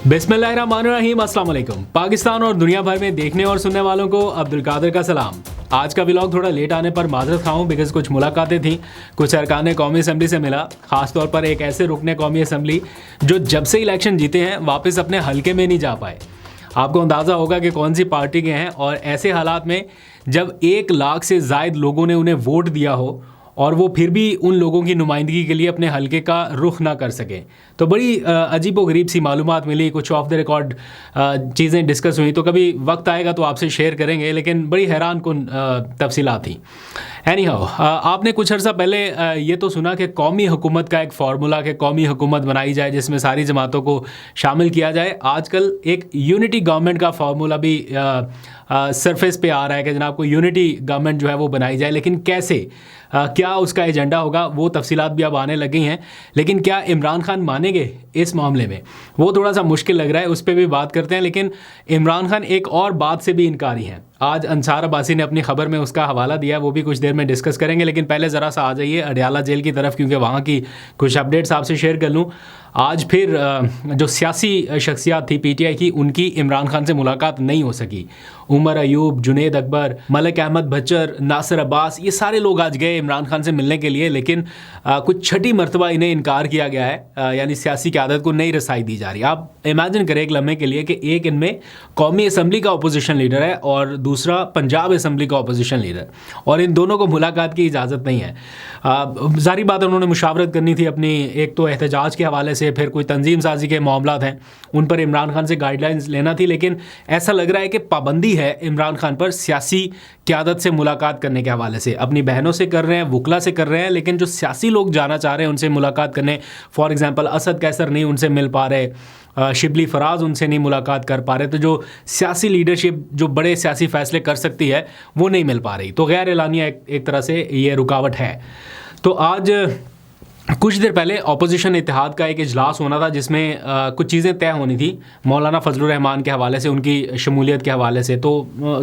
बिस्मिल्लाहिर्रहमानिर्रहीम, अस्सलाम वालेकुम। पाकिस्तान और दुनिया भर में देखने और सुनने वालों को अब्दुल कादिर का सलाम। आज का व्लॉग थोड़ा लेट आने पर माजरत खाऊं बिकॉज कुछ मुलाकातें थी, कुछ अरकान कौमी असम्बली से मिला, ख़ासतौर पर एक ऐसे रुकने कौमी असम्बली जो जब से इलेक्शन जीते हैं वापस अपने हलके में नहीं जा पाए। आपको अंदाज़ा होगा कि कौन सी पार्टी के हैं, और ऐसे हालात में जब 1 लाख से ज़ायद लोगों ने उन्हें वोट दिया हो और वो फिर भी उन लोगों की नुमाइंदगी के लिए अपने हलके का रुख ना कर सकें, तो बड़ी अजीब व गरीब सी मालूमात मिली। कुछ ऑफ द रिकॉर्ड चीज़ें डिस्कस हुई, तो कभी वक्त आएगा तो आपसे शेयर करेंगे, लेकिन बड़ी हैरान कुन तफसीलात थी। एनी हाउ, आपने कुछ अर्सा पहले ये तो सुना कि कौमी हुकूमत का एक फार्मूला, कि कौमी हुकूमत बनाई जाए जिसमें सारी जमातों को शामिल किया जाए। आजकल एक यूनिटी गवर्नमेंट का फार्मूला भी सरफेस पे आ रहा है कि जनाब कोई यूनिटी गवर्नमेंट जो है वो बनाई जाए, लेकिन कैसे, क्या उसका एजेंडा होगा, वो तफसीलात भी अब आने लगी हैं। लेकिन क्या इमरान खान मानेंगे इस मामले में, वो थोड़ा सा मुश्किल लग रहा है, उस पर भी बात करते हैं। लेकिन इमरान खान एक और बात से भी इनकारी हैं। आज अंसार अब्बासी ने अपनी खबर में उसका हवाला दिया, वो भी कुछ देर में डिस्कस करेंगे। लेकिन पहले ज़रा सा आ जाइए अडयाला जेल की तरफ, क्योंकि वहाँ की कुछ अपडेट्स आपसे शेयर कर लूँ। आज फिर जो सियासी शख्सियात थी पीटीआई की, उनकी इमरान खान से मुलाकात नहीं हो सकी। उमर अयूब, जुनेद अकबर, मलिक अहमद भच्चर, नासिर अब्बास, ये सारे लोग आज गए इमरान खान से मिलने के लिए, लेकिन कुछ छठी मरतबा इन्हें इनकार किया गया है, यानी सियासी क़यादत को नई रसाई दी जा रही है। आप इमेजिन करें एक लम्हे के लिए कि एक इनमें कौमी असम्बली का अपोजिशन लीडर है और दूसरा पंजाब असम्बली का अपोजिशन लीडर, और इन दोनों को मुलाकात की इजाज़त नहीं है। ज़ाहिर बात है उन्होंने मुशावरत करनी थी अपनी, एक तो एहतजाज के हवाले से, फिर कोई तंजीम साजी के मामलात हैं उन पर इमरान खान से गाइडलाइंस लेना थी। लेकिन ऐसा लग रहा है कि पाबंदी है इमरान खान पर सियासी क़यादत से मुलाकात करने के हवाले से। अपनी बहनों से कर रहे हैं, वकला से कर रहे हैं, लेकिन जो सियासी लोग जाना चाह रहे हैं उनसे मुलाकात करने, फॉर एग्ज़ाम्पल असद कैसर नहीं उनसे मिल पा रहे, शिबली फराज उनसे नहीं मुलाकात कर पा रहे, तो जो सियासी लीडरशिप जो बड़े सियासी फ़ैसले कर सकती है वो नहीं मिल पा रही। तो गैर एलानिया एक तरह से ये रुकावट है। तो आज कुछ देर पहले अपोजिशन इत्तेहाद का एक इजलास होना था जिसमें कुछ चीज़ें तय होनी थी मौलाना फजलुर रहमान के हवाले से, उनकी शमूलियत के हवाले से। तो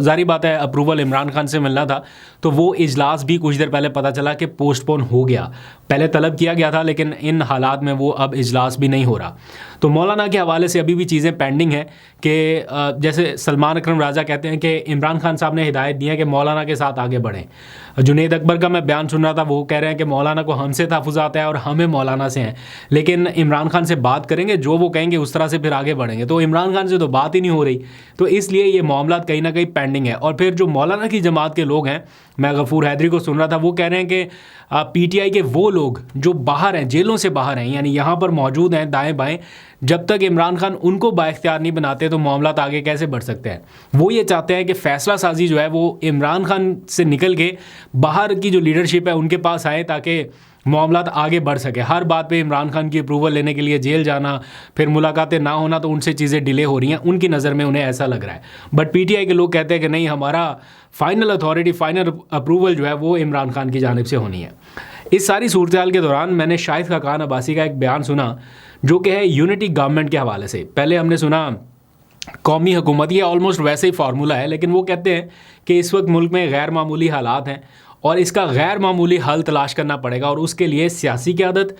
ज़ाहिर बात है अप्रूवल इमरान खान से मिलना था, तो वो इजलास भी कुछ देर पहले पता चला कि पोस्टपोन हो गया। पहले तलब किया गया था, लेकिन इन हालात में वो अब इजलास भी नहीं हो रहा। तो मौलाना के हवाले से अभी भी चीज़ें पेंडिंग हैं कि जैसे सलमान अकरम राजा कहते हैं कि इमरान खान साहब ने हिदायत दी है कि मौलाना के साथ आगे बढ़ें। जुनेद अकबर का मैं बयान सुन रहा था, वो कह रहे हैं कि मौलाना को हमसे तहफ़्फ़ुज़ात है और हमें मौलाना से हैं, लेकिन इमरान खान से बात करेंगे, जो वो कहेंगे उस तरह से फिर आगे बढ़ेंगे। तो इमरान खान से तो बात ही नहीं हो रही, तो इसलिए ये मामला कहीं ना कहीं पेंडिंग है। और फिर जो मौलाना की जमात के लोग हैं, मैं गफूर हैदरी को सुन रहा था, वो कह रहे हैं कि पीटीआई के वो लोग जो बाहर हैं, जेलों से बाहर हैं, यानी यहाँ पर मौजूद हैं दाएँ बाएँ, जब तक इमरान खान उनको बाइख्तियार नहीं बनाते तो मामला आगे कैसे बढ़ सकते हैं। वो ये चाहते हैं कि फ़ैसला साजी जो है वो इमरान खान से निकल के बाहर की जो लीडरशिप है उनके पास आए, ताकि मामला आगे बढ़ सके। हर बात पे इमरान खान की अप्रूवल लेने के लिए जेल जाना, फिर मुलाकातें ना होना, तो उनसे चीज़ें डिले हो रही हैं, उनकी नज़र में उन्हें ऐसा लग रहा है। बट पीटीआई के लोग कहते हैं कि नहीं, हमारा फाइनल अथॉरिटी, फाइनल अप्रूवल जो है वो इमरान खान की जानिब से होनी है। इस सारी सूरत हाल के दौरान मैंने शाहिद खाकान अब्बासी का एक बयान सुना जो कि है यूनिटी गवर्नमेंट के हवाले से। पहले हमने सुना कौमी हुकूमत, ये ऑलमोस्ट वैसे ही फार्मूला है, लेकिन वो कहते हैं कि इस वक्त मुल्क में गैर मामूली हालात हैं और इसका गैर मामूली हल तलाश करना पड़ेगा, और उसके लिए सियासी क़यादत,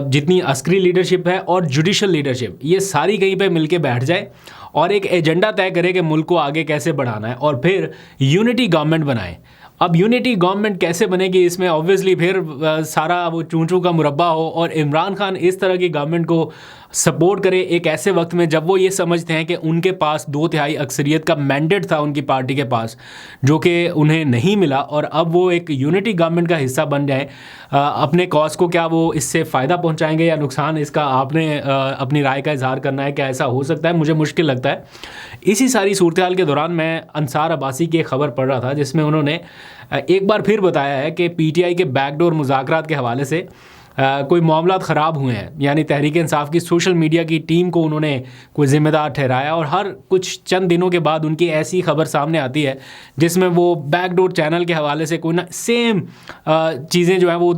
जितनी अस्करी लीडरशिप है और जुडिशल लीडरशिप, ये सारी कहीं पे मिलके बैठ जाए और एक एजेंडा तय करे कि मुल्क को आगे कैसे बढ़ाना है, और फिर यूनिटी गवर्नमेंट बनाए। अब यूनिटी गवर्नमेंट कैसे बनेगी, इसमें ऑब्वियसली फिर सारा वो चूं-चूं का मुरब्बा हो, और इमरान खान इस तरह की गवर्नमेंट को सपोर्ट करे एक ऐसे वक्त में जब वो ये समझते हैं कि उनके पास 2/3 अक्सरियत का मैंडेट था उनकी पार्टी के पास, जो कि उन्हें नहीं मिला, और अब वो एक यूनिटी गवर्नमेंट का हिस्सा बन जाए। अपने कॉज को क्या वो इससे फ़ायदा पहुंचाएंगे या नुकसान, इसका आपने अपनी राय का इजहार करना है। क्या ऐसा हो सकता है, मुझे मुश्किल लगता है। इसी सारी सूरत हाल के दौरान मैं अंसार अब्बासी की एक खबर पढ़ रहा था जिसमें उन्होंने एक बार फिर बताया है कि पीटीआई के बैकडोर मुज़ाकरात के हवाले से कोई मामलात ख़राब हुए हैं, यानी तहरीक इंसाफ की सोशल मीडिया की टीम को उन्होंने कोई ज़िम्मेदार ठहराया, और हर कुछ चंद दिनों के बाद उनकी ऐसी खबर सामने आती है जिसमें वो बैकडोर चैनल के हवाले से कोई ना सेम चीज़ें जो हैं वो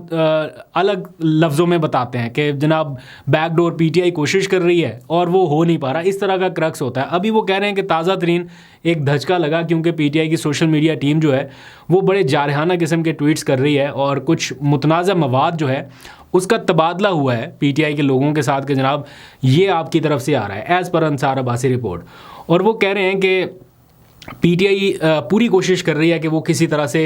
अलग लफ्ज़ों में बताते हैं कि जनाब बैकडोर पीटीआई कोशिश कर रही है और वो हो नहीं पा रहा। इस तरह का क्रक्स होता है। अभी वो कह रहे हैं कि ताज़ा तरीन एक धचका लगा क्योंकि पीटीआई की सोशल मीडिया टीम जो है वो बड़े जारहाना किस्म के ट्वीट्स कर रही है और कुछ मुतनाज़ा मवाद जो है उसका तबादला हुआ है पीटीआई के लोगों के साथ कि जनाब ये आपकी तरफ से आ रहा है as per Ansar Abbasi report. और वो कह रहे हैं कि पीटीआई पूरी कोशिश कर रही है कि वो किसी तरह से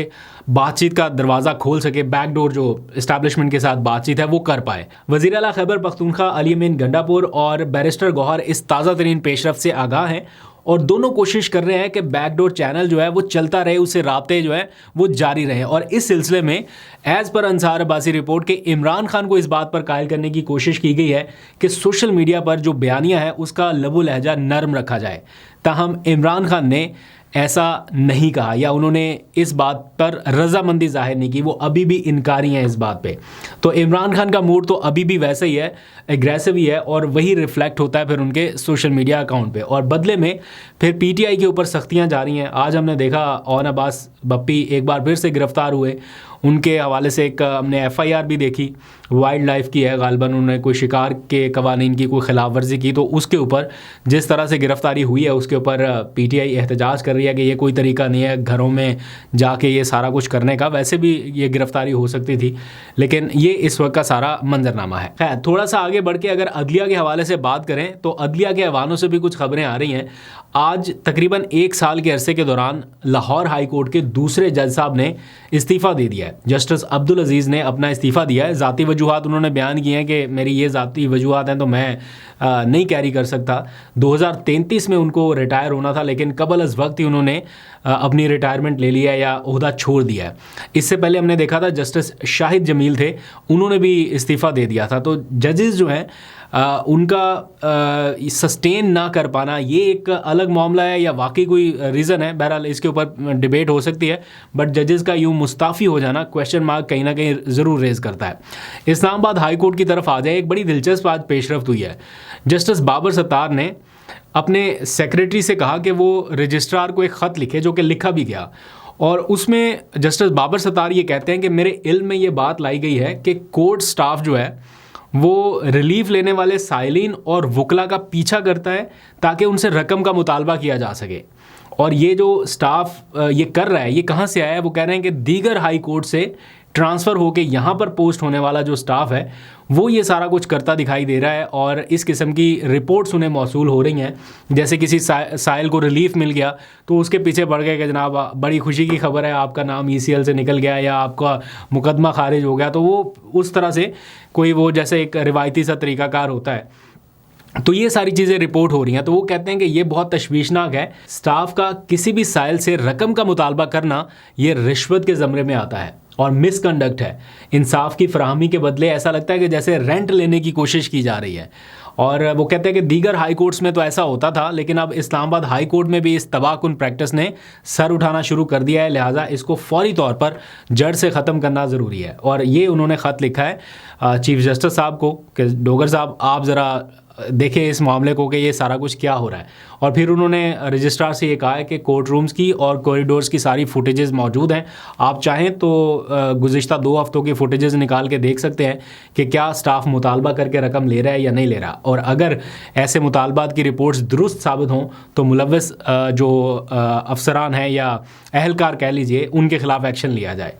बातचीत का दरवाज़ा खोल सके, बैकडोर जो इस्टेब्लिशमेंट के साथ बातचीत है वो कर पाए। वज़ीर आला खैबर पख्तूनख्वा अली अमीन गंडापुर और बैरिस्टर गौहर इस ताज़ा तरीन पेशरफ से आगाह हैं और दोनों कोशिश कर रहे हैं कि बैकडोर चैनल जो है वो चलता रहे, उससे राब्ते जो है वो जारी रहे। और इस सिलसिले में as per Ansar Abbasi report के इमरान खान को इस बात पर कायल करने की कोशिश की गई है कि सोशल मीडिया पर जो बयानिया है उसका लबो लहजा नरम रखा जाए। ताहम इमरान खान ने ऐसा नहीं कहा या उन्होंने इस बात पर रजामंदी जाहिर नहीं की, वो अभी भी इनकारी हैं इस बात पे। तो इमरान खान का मूड तो अभी भी वैसा ही है, एग्रेसिव ही है और वही रिफ्लेक्ट होता है फिर उनके सोशल मीडिया अकाउंट पे। और बदले में फिर पीटीआई के ऊपर सख्तियां जारी हैं। आज हमने देखा ओन अब्बास बप्पी एक बार फिर से गिरफ्तार हुए, उनके हवाले से एक हमने एफआईआर भी देखी, वाइल्ड लाइफ की है, गालबन उन्होंने कोई शिकार के कवानीन की कोई खिलाफ वर्जी की, तो उसके ऊपर जिस तरह से गिरफ्तारी हुई है उसके ऊपर पीटीआई एहतजाज कर रही है कि ये कोई तरीका नहीं है घरों में जाके ये सारा कुछ करने का। वैसे भी ये गिरफ्तारी हो सकती थी, लेकिन ये इस वक्त का सारा मंजरनामा है। खैर, थोड़ा सा आगे बढ़ के अगर अदलिया के हवाले से बात करें तो अदलिया के हवालों से भी कुछ खबरें आ रही हैं। आज तकरीबन 1 साल के अरसे के दौरान लाहौर हाई कोर्ट के दूसरे जज साहब ने इस्तीफ़ा दे दिया है। जस्टिस अब्दुल अजीज़ ने अपना इस्तीफ़ा दिया है। ज़ाती वजूहात उन्होंने बयान किए हैं कि मेरी ये ज़ाती वजूहात हैं तो मैं नहीं कैरी कर सकता। 2033 में उनको रिटायर होना था, लेकिन कबल अज़ वक्त ही उन्होंने अपनी रिटायरमेंट ले लिया या ओहदा छोड़ दिया है। इससे पहले हमने देखा था जस्टिस शाहिद जमील थे, उन्होंने भी इस्तीफ़ा दे दिया था। तो जजेस जो हैं उनका सस्टेन ना कर पाना ये एक अलग मामला है या वाकई कोई रीज़न है, बहरहाल इसके ऊपर डिबेट हो सकती है। बट जजेस का यूँ मुस्ताफ़ी हो जाना क्वेश्चन मार्क कहीं ना कहीं ज़रूर रेज़ करता है। इस्लामाबाद हाई कोर्ट की तरफ आ जाए, एक बड़ी दिलचस्प आज पेशरफ्त हुई है। जस्टिस बाबर सत्तार ने अपने सेक्रेटरी से कहा कि वो रजिस्ट्रार को एक ख़त लिखे, जो कि लिखा भी गया। और उसमें जस्टिस बाबर सत्तार ये कहते हैं कि मेरे इल्म में ये बात लाई गई है कि कोर्ट स्टाफ जो है वो रिलीफ लेने वाले साइलिन और वकला का पीछा करता है ताकि उनसे रकम का मुतालबा किया जा सके। और ये जो स्टाफ ये कर रहा है ये कहाँ से आया है? वो कह रहे हैं कि दीगर हाई कोर्ट से ट्रांसफ़र होकर यहाँ पर पोस्ट होने वाला जो स्टाफ है वो ये सारा कुछ करता दिखाई दे रहा है। और इस किस्म की रिपोर्ट्स उन्हें मौसूल हो रही हैं। जैसे किसी साइल को रिलीफ मिल गया तो उसके पीछे बढ़ गए कि जनाब बड़ी खुशी की खबर है, आपका नाम ECL से निकल गया या आपका मुकदमा खारिज हो गया। तो वो उस तरह से कोई वो जैसे एक रिवायती सा तरीक़ाकार होता है। तो ये सारी चीज़ें रिपोर्ट हो रही हैं। तो वो कहते हैं कि ये बहुत तशवीशनाक है। स्टाफ का किसी भी साइल से रकम का मुतालबा करना ये रिश्वत के ज़मरे में आता है और मिसकंडक्ट है। इंसाफ की फराहमी के बदले ऐसा लगता है कि जैसे रेंट लेने की कोशिश की जा रही है। और वो कहते हैं कि दीगर हाई कोर्ट्स में तो ऐसा होता था, लेकिन अब इस्लामाबाद हाई कोर्ट में भी इस तबाहकुन प्रैक्टिस ने सर उठाना शुरू कर दिया है। लिहाजा इसको फौरी तौर पर जड़ से ख़त्म करना ज़रूरी है। और ये उन्होंने ख़त लिखा है चीफ जस्टिस साहब को कि डोगर साहब आप ज़रा देखें इस मामले को कि ये सारा कुछ क्या हो रहा है। और फिर उन्होंने रजिस्ट्रार से ये कहा है कि कोर्ट रूम्स की और कॉरिडोर्स की सारी फुटेजेस मौजूद हैं, आप चाहें तो गुज़िश्ता 2 हफ्तों की फुटेजेस निकाल के देख सकते हैं कि क्या स्टाफ मुतालबा करके रकम ले रहा है या नहीं ले रहा। और अगर ऐसे मुतालबात की रिपोर्ट्स दुरुस्त साबित हों तो मुलव्वस जो अफसरान हैं या अहलकार कह लीजिए उनके ख़िलाफ़ एक्शन लिया जाए।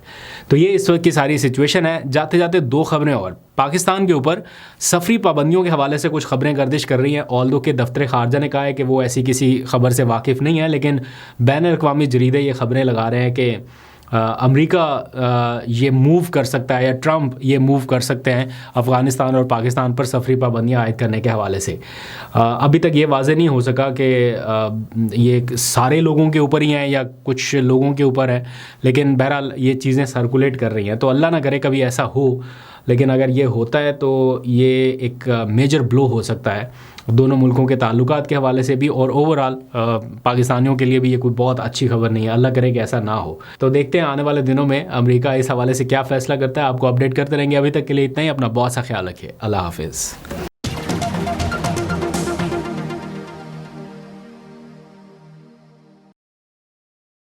तो ये इस वक्त की सारी सिचुएशन है। जाते जाते 2 खबरें और। पाकिस्तान के ऊपर सफरी पाबंदियों के हवाले से कुछ खबरें गर्दिश कर रही हैं। ऑल्दो के दफ्तर खारजा ने कहा है कि वो ऐसी किसी खबर से वाकिफ़ नहीं है, लेकिन बैन अल-अक़वामी जरीदे ये खबरें लगा रहे हैं कि अमेरिका ये मूव कर सकता है या ट्रंप ये मूव कर सकते हैं अफ़गानिस्तान और पाकिस्तान पर सफरी पाबंदियाँ आयद करने के हवाले से। अभी तक ये वाज़े नहीं हो सका कि ये सारे लोगों के ऊपर ही हैं या कुछ लोगों के ऊपर है, लेकिन बहरहाल ये चीज़ें सर्कुलेट कर रही हैं। तो अल्लाह ना करे कभी ऐसा हो, लेकिन अगर ये होता है तो ये एक मेजर ब्लो हो सकता है दोनों मुल्कों के ताल्लुकात के हवाले से भी, और ओवरऑल पाकिस्तानियों के लिए भी ये कोई बहुत अच्छी खबर नहीं है। अल्लाह करे कि ऐसा ना हो। तो देखते हैं आने वाले दिनों में अमेरिका इस हवाले से क्या फ़ैसला करता है। आपको अपडेट करते रहेंगे। अभी तक के लिए इतना ही। अपना बहुत सा ख्याल रखिए। अल्लाह हाफिज़।